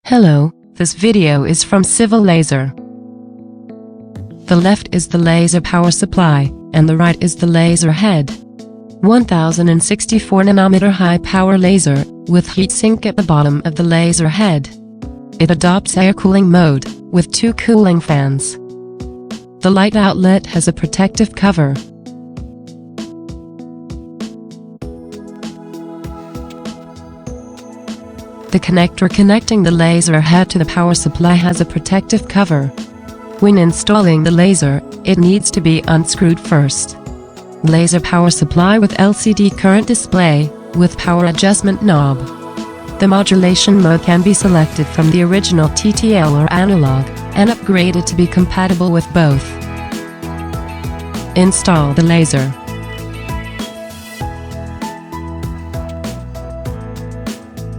Hello, this video is from Civil Laser. The left is the laser power supply, and the right is the laser head. 1064 nanometer high power laser, with heatsink at the bottom of the laser head. It adopts air cooling mode, with 2 cooling fans. The light outlet has a protective cover. The connector connecting the laser head to the power supply has a protective cover. When installing the laser, it needs to be unscrewed first. Laser power supply with LCD current display, with power adjustment knob. The modulation mode can be selected from the original TTL or analog, and upgraded to be compatible with both. Install the laser.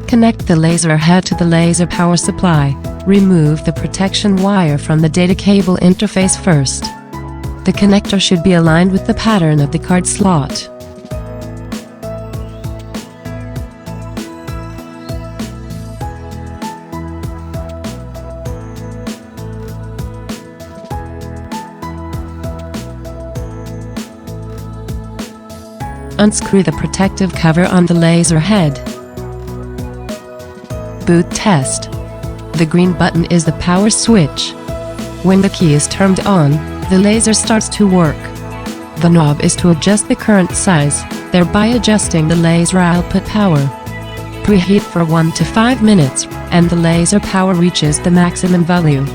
Connect the laser head to the laser power supply. Remove the protection wire from the data cable interface first. The connector should be aligned with the pattern of the card slot. Unscrew the protective cover on the laser head. Boot test. The green button is the power switch. When the key is turned on, the laser starts to work. The knob is to adjust the current size, thereby adjusting the laser output power. Preheat for 1 to 5 minutes, and the laser power reaches the maximum value.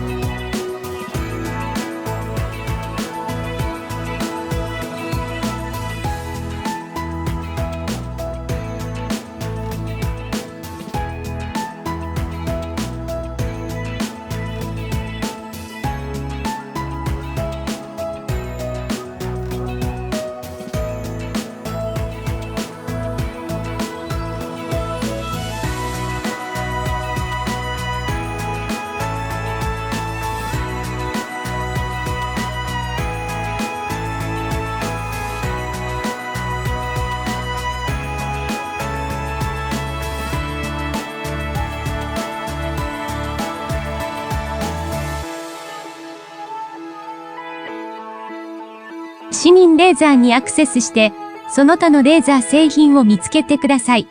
市民レーザーにアクセスして、その他のレーザー製品を見つけてください。